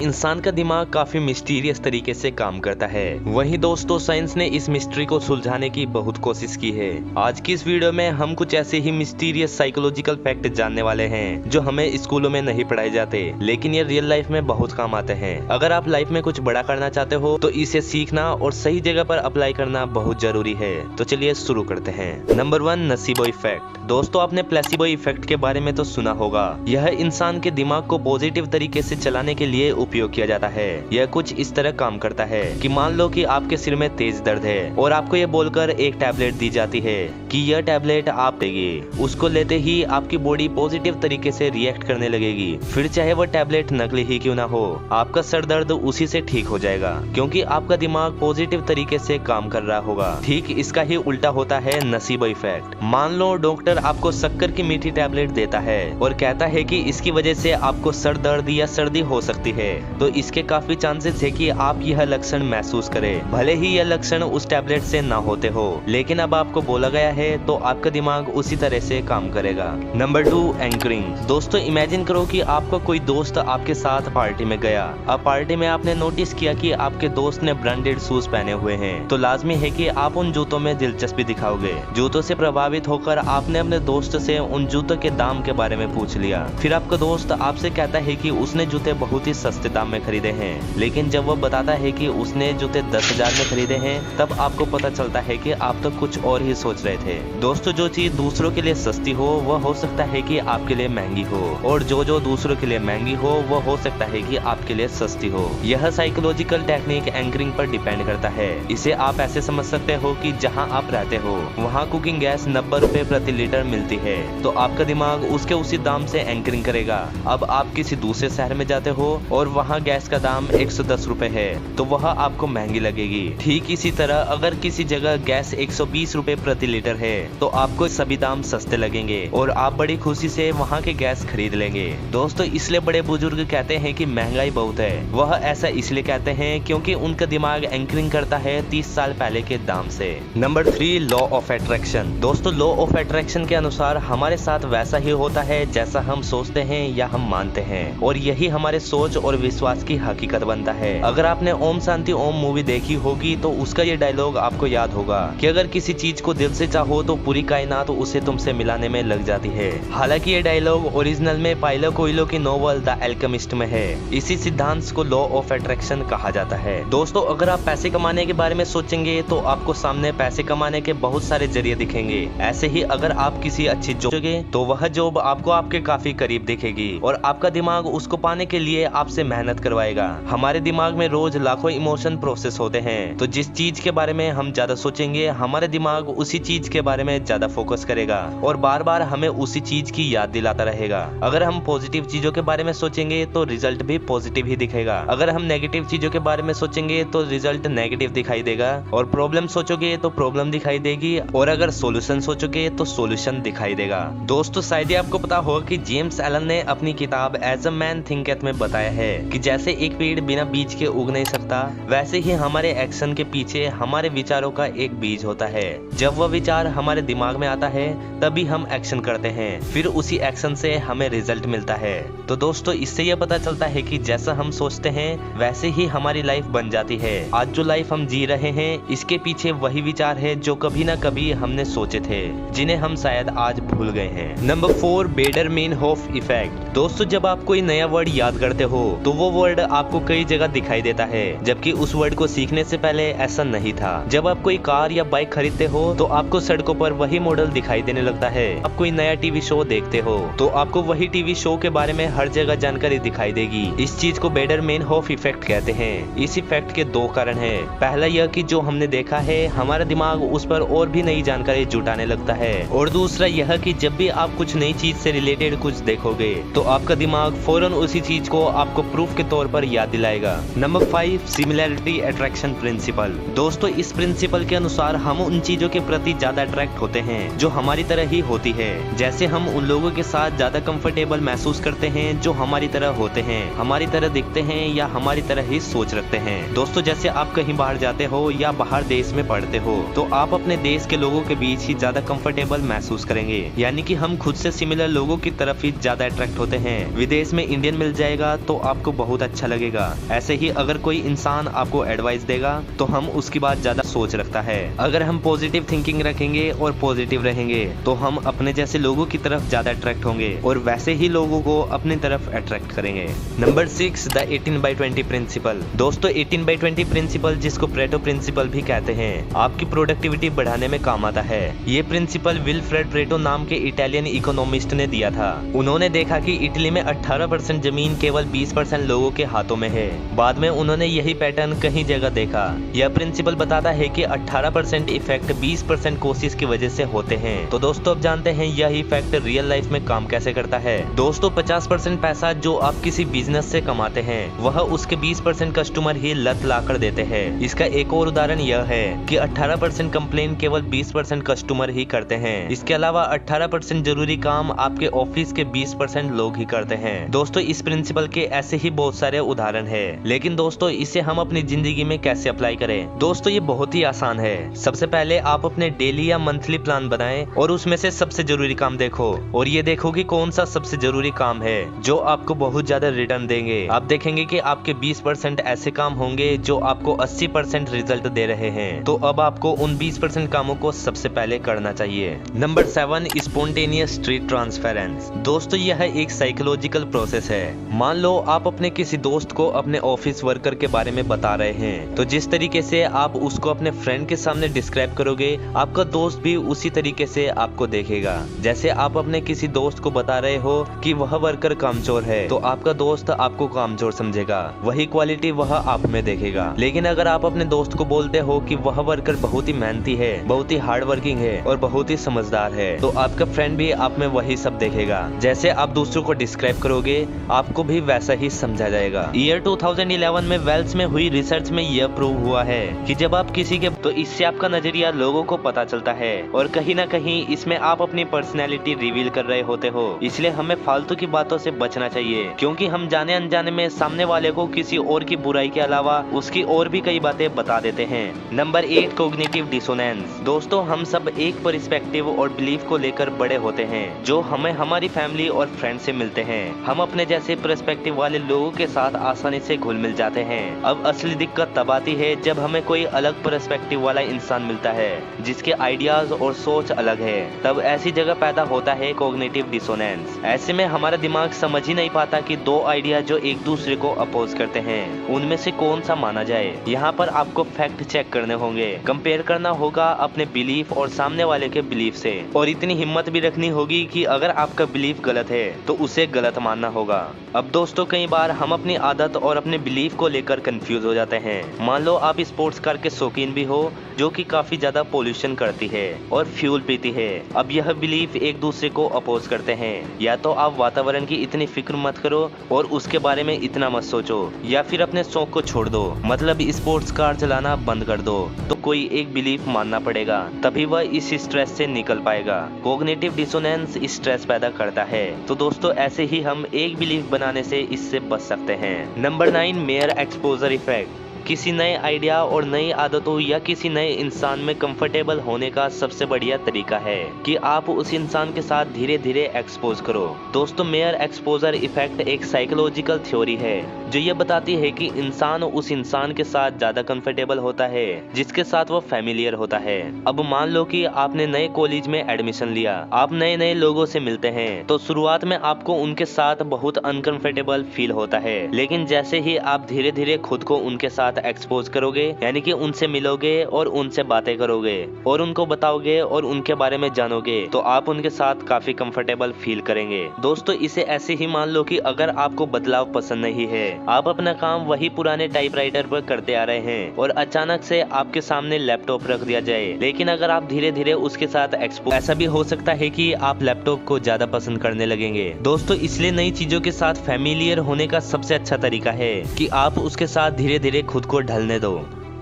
इंसान का दिमाग काफी मिस्टीरियस तरीके से काम करता है। वहीं दोस्तों साइंस ने इस मिस्ट्री को सुलझाने की बहुत कोशिश की है। आज की इस वीडियो में हम कुछ ऐसे ही मिस्टीरियस साइकोलॉजिकल फैक्ट जानने वाले हैं जो हमें स्कूलों में नहीं पढ़ाए जाते, लेकिन ये रियल लाइफ में बहुत काम आते हैं। अगर आप लाइफ में कुछ बड़ा करना चाहते हो तो इसे सीखना और सही जगह पर अप्लाई करना बहुत जरूरी है। तो चलिए शुरू करते हैं। Number 1, nocebo effect. दोस्तों आपने प्लेसिबो इफेक्ट के बारे में तो सुना होगा। यह इंसान के दिमाग को पॉजिटिव तरीके से चलाने के लिए उपयोग किया जाता है। यह कुछ इस तरह काम करता है कि मान लो कि आपके सिर में तेज दर्द है और आपको यह बोलकर एक टैबलेट दी जाती है कि यह टैबलेट आप देंगे। उसको लेते ही आपकी बॉडी पॉजिटिव तरीके से रिएक्ट करने लगेगी। फिर चाहे वह टैबलेट नकली ही क्यों ना हो, आपका सर दर्द उसी से ठीक हो जाएगा, क्योंकि आपका दिमाग पॉजिटिव तरीके से काम कर रहा होगा। ठीक इसका ही उल्टा होता है नसीबो इफेक्ट। मान लो डॉक्टर आपको शक्कर की मीठी टैबलेट देता है और कहता है कि इसकी वजह से आपको सर दर्द या सर्दी हो सकती है, तो इसके काफी चांसेस है कि आप यह लक्षण महसूस करें। भले ही यह लक्षण उस टैबलेट से ना होते हो, लेकिन अब आपको बोला गया है तो आपका दिमाग उसी तरह से काम करेगा। Number 2, anchoring. दोस्तों इमेजिन करो कि आपका कोई दोस्त आपके साथ पार्टी में गया। अब पार्टी में आपने नोटिस किया कि आपके दोस्त ने ब्रांडेड शूज पहने हुए हैं, तो लाजमी है कि आप उन जूतों में दिलचस्पी दिखाओगे। जूतों से प्रभावित होकर आपने अपने दोस्त से उन जूतों के दाम के बारे में पूछ लिया। फिर आपका दोस्त आपसे कहता है कि उसने जूते बहुत ही सस्ते दाम में खरीदे हैं, लेकिन जब वह बताता है कि उसने जूते 10,000 में खरीदे हैं, तब आपको पता चलता है कि आप तो कुछ और ही सोच रहे थे। दोस्तों जो चीज दूसरों के लिए सस्ती हो वह हो सकता है कि आपके लिए महंगी हो, और जो दूसरों के लिए महंगी हो वह हो सकता है कि आपके लिए सस्ती हो। यह साइकोलॉजिकल टेक्निक एंकरिंग पर डिपेंड करता है। इसे आप ऐसे समझ सकते हो कि जहाँ आप रहते हो वहाँ कुकिंग गैस 90 रुपए प्रति लीटर मिलती है, तो आपका दिमाग उसके उसी दाम से एंकरिंग करेगा। अब आप किसी दूसरे शहर में जाते हो और वहाँ गैस का दाम 110 रुपए है, तो वह आपको महंगी लगेगी। ठीक इसी तरह अगर किसी जगह गैस 120 रुपए प्रति लीटर है, तो आपको सभी दाम सस्ते लगेंगे और आप बड़ी खुशी से वहाँ के गैस खरीद लेंगे। दोस्तों इसलिए बड़े बुजुर्ग कहते हैं कि महंगाई बहुत है। वह ऐसा इसलिए कहते हैं क्योंकि उनका दिमाग एंकरिंग करता है 30 साल पहले के दाम से। Number 3, law of attraction. दोस्तों लॉ ऑफ अट्रैक्शन के अनुसार हमारे साथ वैसा ही होता है जैसा हम सोचते हैं या हम मानते हैं, और यही हमारे सोच और विश्वास की हकीकत बनता है। अगर आपने ओम शांति ओम मूवी देखी होगी तो उसका ये डायलॉग आपको याद होगा कि अगर किसी चीज को दिल से चाहो तो पूरी कायनात उसे तुमसे मिलाने में लग जाती है। हालांकि ये डायलॉग ओरिजिनल में पाउलो कोएल्हो की नोवेल द अल्केमिस्ट में है। इसी सिद्धांत को लॉ ऑफ अट्रैक्शन कहा जाता है। दोस्तों अगर आप पैसे कमाने के बारे में सोचेंगे तो आपको सामने पैसे कमाने के बहुत सारे जरिए दिखेंगे। ऐसे ही अगर आप किसी अच्छी जॉब चुनेंगे तो वह जॉब आपको आपके काफी करीब दिखेगी और आपका दिमाग उसको पाने के लिए आपसे मेहनत करवाएगा। हमारे दिमाग में रोज लाखों इमोशन प्रोसेस होते हैं, तो जिस चीज के बारे में हम ज्यादा सोचेंगे हमारे दिमाग उसी चीज के बारे में ज्यादा फोकस करेगा और बार बार हमें उसी चीज की याद दिलाता रहेगा। अगर हम पॉजिटिव चीजों के बारे में सोचेंगे तो रिजल्ट भी पॉजिटिव ही दिखेगा। अगर हम नेगेटिव चीजों के बारे में सोचेंगे तो रिजल्ट नेगेटिव दिखाई देगा, और प्रॉब्लम सोचोगे तो प्रॉब्लम दिखाई देगी, और अगर सॉल्यूशन सोचोगे तो सॉल्यूशन दिखाई देगा। दोस्तों शायद ही आपको पता होगा कि जेम्स एलन ने अपनी किताब एज अ मैन थिंकeth में बताया है कि जैसे एक पेड़ बिना बीज के उग नहीं सकता, वैसे ही हमारे एक्शन के पीछे हमारे विचारों का एक बीज होता है। जब वह विचार हमारे दिमाग में आता है तभी हम एक्शन करते हैं, फिर उसी एक्शन से हमें रिजल्ट मिलता है। तो दोस्तों इससे यह पता चलता है कि जैसा हम सोचते हैं वैसे ही हमारी लाइफ बन जाती है। आज जो लाइफ हम जी रहे हैं इसके पीछे वही विचार है जो कभी ना कभी हमने सोचे थे, जिन्हें हम शायद आज भूल गए हैं। Number 4, Baader Meinhof effect. दोस्तों जब आप कोई नया वर्ड याद करते हो तो वो वर्ड आपको कई जगह दिखाई देता है, जबकि उस वर्ड को सीखने से पहले ऐसा नहीं था। जब आप कोई कार या बाइक खरीदते हो तो आपको सड़कों पर वही मॉडल दिखाई देने लगता है। आप कोई नया टीवी शो देखते हो तो आपको वही टीवी शो के बारे में हर जगह जानकारी दिखाई देगी। इस चीज को बेडर-मेनहोफ इफेक्ट कहते हैं। इस इफेक्ट के दो कारण हैं। पहला यह कि जो हमने देखा है हमारा दिमाग उस पर और भी नई जानकारी जुटाने लगता है, और दूसरा यह कि जब भी आप कुछ नई चीज से रिलेटेड कुछ देखोगे तो आपका दिमाग फौरन उसी चीज को आपको प्रूफ के तौर पर याद दिलाएगा। Number 5, similarity attraction principle. दोस्तों इस प्रिंसिपल के अनुसार हम उन चीजों के प्रति ज्यादा अट्रैक्ट होते हैं जो हमारी तरह ही होती है। जैसे हम उन लोगों के साथ ज्यादा कंफर्टेबल महसूस करते हैं जो हमारी तरह होते हैं, हमारी तरह दिखते हैं या हमारी तरह ही सोच रखते हैं। दोस्तों जैसे आप कहीं बाहर जाते हो या बाहर देश में पढ़ते हो तो आप अपने देश के लोगों के बीच ही ज्यादा कंफर्टेबल महसूस करेंगे, यानी कि हम खुद से सिमिलर लोगों की तरफ ही ज्यादा अट्रैक्ट होते हैं। विदेश में इंडियन मिल जाएगा तो आपको आपको बहुत अच्छा लगेगा। ऐसे ही अगर कोई इंसान आपको एडवाइस देगा तो हम उसकी बात ज्यादा सोच रखता है। अगर हम पॉजिटिव थिंकिंग रखेंगे और पॉजिटिव रहेंगे तो हम अपने जैसे लोगों की तरफ ज्यादा अट्रैक्ट होंगे और वैसे ही लोगों को अपनी तरफ अट्रैक्ट करेंगे। Number 6, the 18/20 principle. दोस्तों 18/20 प्रिंसिपल, जिसको प्रेटो प्रिंसिपल भी कहते हैं, आपकी प्रोडक्टिविटी बढ़ाने में काम आता है। ये प्रिंसिपल विल्फ्रेड प्रेटो नाम के इटालियन इकोनॉमिस्ट ने दिया था। उन्होंने देखा कि इटली में 18% जमीन केवल 20% लोगों के हाथों में है। बाद में उन्होंने यही पैटर्न कहीं जगह देखा। यह प्रिंसिपल बताता है कि 18% इफेक्ट 20% कोशिश की वजह से होते हैं। तो दोस्तों अब जानते हैं यह इफेक्ट रियल लाइफ में काम कैसे करता है। दोस्तों 50% पैसा जो आप किसी बिजनेस से कमाते हैं वह उसके 20% कस्टमर ही लत ला कर देते हैं। इसका एक और उदाहरण यह है कि 18% कंप्लेन केवल 20% कस्टमर ही करते हैं। इसके अलावा 18% जरूरी काम आपके ऑफिस के 20% लोग ही करते हैं। दोस्तों इस प्रिंसिपल के ऐसे ही बहुत सारे उदाहरण है, लेकिन दोस्तों इसे हम अपनी जिंदगी में कैसे अप्लाई करें। दोस्तों ये बहुत ही आसान है। सबसे पहले आप अपने डेली या मंथली प्लान बनाएं और उसमें से सबसे जरूरी काम देखो और ये देखो कि कौन सा सबसे जरूरी काम है जो आपको बहुत ज्यादा रिटर्न देंगे। आप देखेंगे कि आपके 20% ऐसे काम होंगे जो आपको 80% रिजल्ट दे रहे हैं। तो अब आपको उन 20% कामों को सबसे पहले करना चाहिए। Number 7, spontaneous street transference. दोस्तों यह एक साइकोलॉजिकल प्रोसेस है। मान लो आप अपने किसी दोस्त को अपने ऑफिस वर्कर के बारे में बता रहे हैं, तो जिस तरीके से आप उसको अपने फ्रेंड के सामने डिस्क्राइब करोगे आपका दोस्त भी उसी तरीके से आपको देखेगा। जैसे आप अपने किसी दोस्त को बता रहे हो कि वह वर्कर कामचोर है तो आपका दोस्त आपको कामचोर समझेगा, वही क्वालिटी वह आप में देखेगा। लेकिन अगर आप अपने दोस्त को बोलते हो कि वह वर्कर बहुत ही मेहनती है, बहुत ही हार्ड वर्किंग है और बहुत ही समझदार है, तो आपका फ्रेंड भी आप में वही सब देखेगा। जैसे आप दूसरों को डिस्क्राइब करोगे आपको भी वैसा ही समझा जाएगा। ईयर 2011 में वेल्स में हुई रिसर्च में यह प्रूव हुआ है कि जब आप किसी के तो इससे आपका नजरिया लोगों को पता चलता है और कहीं ना कहीं इसमें आप अपनी पर्सनैलिटी रिवील कर रहे होते हो। इसलिए हमें फालतू की बातों से बचना चाहिए, क्योंकि हम जाने अनजाने में सामने वाले को किसी और की बुराई के अलावा उसकी और भी कई बातें बता देते हैं। Number 8, cognitive dissonance. दोस्तों हम सब एक पर्सपेक्टिव और बिलीफ को लेकर बड़े होते हैं जो हमें हमारी फैमिली और फ्रेंड से मिलते हैं। हम अपने जैसे पर्सपेक्टिव वाले लोगों के साथ आसानी से घुल मिल जाते हैं। अब असली दिक्कत तब आती है जब हमें कोई अलग पर्सपेक्टिव वाला इंसान मिलता है जिसके आइडियाज और सोच अलग है। तब ऐसी जगह पैदा होता है कॉग्निटिव डिसोनेंस। ऐसे में हमारा दिमाग समझ ही नहीं पाता कि दो आइडिया जो एक दूसरे को अपोज करते हैं उनमें से कौन सा माना जाए। यहाँ पर आपको फैक्ट चेक करने होंगे, कंपेयर करना होगा अपने बिलीफ और सामने वाले के बिलीफ से, और इतनी हिम्मत भी रखनी होगी कि अगर आपका बिलीफ गलत है तो उसे गलत मानना होगा। अब दोस्तों कई बार हम अपनी आदत और अपने बिलीफ को लेकर कंफ्यूज हो जाते हैं। मान लो आप स्पोर्ट्स कार के शौकीन भी हो जो कि काफी ज्यादा पोल्यूशन करती है और फ्यूल पीती है। अब यह बिलीफ एक दूसरे को अपोज करते हैं। या तो आप वातावरण की इतनी फिक्र मत करो और उसके बारे में इतना मत सोचो, या फिर अपने शौक को छोड़ दो, मतलब स्पोर्ट्स कार चलाना बंद कर दो। तो कोई एक बिलीफ मानना पड़ेगा, तभी वह इस स्ट्रेस से निकल पाएगा। कॉग्निटिव डिसोनेंस स्ट्रेस पैदा करता है। तो दोस्तों ऐसे ही हम एक बिलीफ बनाने से इससे बच सकते हैं। Number 9, mayor exposure effect. किसी नए आइडिया और नई आदतों या किसी नए इंसान में कंफर्टेबल होने का सबसे बढ़िया तरीका है कि आप उस इंसान के साथ धीरे धीरे एक्सपोज करो। दोस्तों मेयर एक्सपोजर इफेक्ट एक साइकोलॉजिकल थ्योरी है जो ये बताती है कि इंसान उस इंसान के साथ ज्यादा कंफर्टेबल होता है जिसके साथ वो फैमिलियर होता है। अब मान लो कि आपने नए कॉलेज में एडमिशन लिया, आप नए नए लोगों से मिलते हैं, तो शुरुआत में आपको उनके साथ बहुत अनकंफर्टेबल फील होता है। लेकिन जैसे ही आप धीरे धीरे खुद को उनके साथ एक्सपोज करोगे, यानी कि उनसे मिलोगे और उनसे बातें करोगे और उनको बताओगे और उनके बारे में जानोगे, तो आप उनके साथ काफी कंफर्टेबल फील करेंगे। दोस्तों इसे ऐसे ही मान लो कि अगर आपको बदलाव पसंद नहीं है, आप अपना काम वही पुराने टाइपराइटर पर करते आ रहे हैं और अचानक से आपके सामने लैपटॉप रख दिया जाए, लेकिन अगर आप धीरे धीरे उसके साथ एक्सपोज, ऐसा भी हो सकता है कि आप लैपटॉप को ज्यादा पसंद करने लगेंगे। दोस्तों इसलिए नई चीजों के साथ फैमिलियर होने का सबसे अच्छा तरीका है कि आप उसके साथ धीरे धीरे खुद को ढलने दो।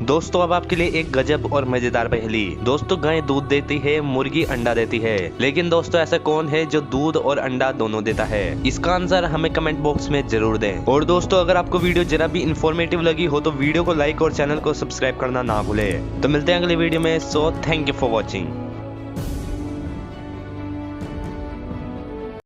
दोस्तों अब आपके लिए एक गजब और मजेदार पहेली। दोस्तों गाय दूध देती है, मुर्गी अंडा देती है, लेकिन दोस्तों ऐसा कौन है जो दूध और अंडा दोनों देता है? इसका आंसर हमें कमेंट बॉक्स में जरूर दें। और दोस्तों अगर आपको वीडियो जरा भी इंफॉर्मेटिव लगी हो तो वीडियो को लाइक और चैनल को सब्सक्राइब करना ना भूले। तो मिलते हैं अगले वीडियो में। So thank you for watching.